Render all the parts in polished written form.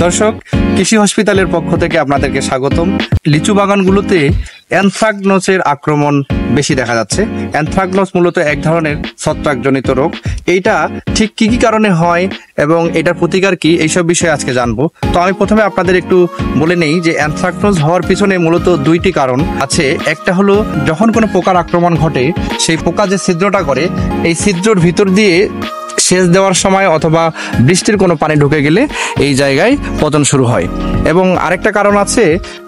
দর্শক, কৃষি হসপিটালের পক্ষ থেকে আপনাদেরকে স্বাগতম। লিচু বাগানগুলোতে অ্যানথ্রাকনোসের আক্রমণ বেশি দেখা যাচ্ছে। অ্যানথ্রাকনোস মূলত এক ধরনের ছত্রাকজনিত রোগ। এইটা ঠিক কি কি কারণে হয় এবং এটার প্রতিকার কি, এইসব বিষয়ে আজকে জানবো। তো আমি প্রথমে আপনাদের একটু বলে নেই যে অ্যানথ্রাকনোস হওয়ার পিছনে মূলত দুইটি কারণ আছে। একটা হলো যখন কোনো পোকার আক্রমণ ঘটে, সেই পোকা যে ছিদ্রটা করে, এই ছিদ্রর ভিতর দিয়ে সেচ দেওয়ার সময় অথবা বৃষ্টির কোনো পানি ঢুকে গেলে এই জায়গায় পতন শুরু হয়। এবং আরেকটা কারণ আছে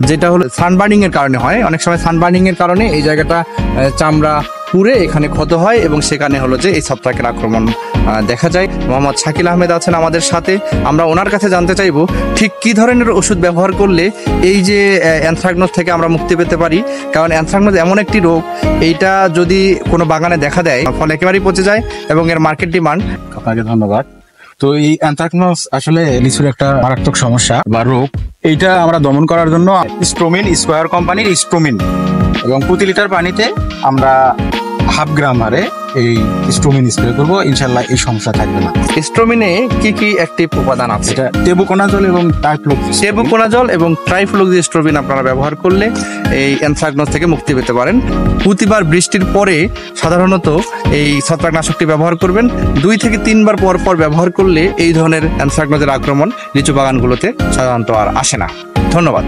যেটা হলো সানবার্নিং এর কারণে হয়। অনেক সময় সানবার্নিং এর কারণে এই জায়গাটা চামড়া পুড়ে এখানে ক্ষত হয় এবং সেখানে হলো যে এই ছত্রাকের আক্রমণ দেখা যায়। মোহাম্মদ শাকিল আহমেদ আছেন আমাদের সাথে, আমরা ওনার কাছে জানতে চাইবো ঠিক কি ধরনের ওষুধ ব্যবহার করলে এই যে অ্যানথ্রাকনোস থেকে আমরা মুক্তি পেতে পারি। কারণ অ্যানথ্রাকনোস এমন একটি রোগ, এইটা যদি কোনো বাগানে দেখা দেয় ফলে একেবারেই পচে যায় এবং এর মার্কেট ডিমান্ড। আপনাকে ধন্যবাদ। তো এই অ্যানথ্রাকনোস আসলে লিচুর একটা মারাত্মক সমস্যা বা রোগ। এইটা আমরা দমন করার জন্য স্ট্রোমিন, স্কয়ার কোম্পানির স্ট্রোমিন, এবং প্রতি লিটার পানিতে আমরা 1/2 গ্রাম হারে এই স্ট্রোমিন স্প্রে করবো। ইনশাল্লাহ এই সমস্যা থাকবে না। স্ট্রোমিনে কি কি অ্যাক্টিভ উপাদান আছে? এটা টেবুকোনাজল এবং টেবুকোনাজল এবং ট্রাইফ্লুক্সিস্ট্রোবিন আপনারা ব্যবহার করলে এই অ্যানথ্রাকনোস থেকে মুক্তি পেতে পারেন। প্রতিবার বৃষ্টির পরে সাধারণত এই ছত্রাকনাশকটি ব্যবহার করবেন। 2 থেকে 3 বার পর পর ব্যবহার করলে এই ধরনের অ্যানথ্রাকনোসের আক্রমণ লিচু বাগানগুলোতে সাধারণত আর আসে না। ধন্যবাদ।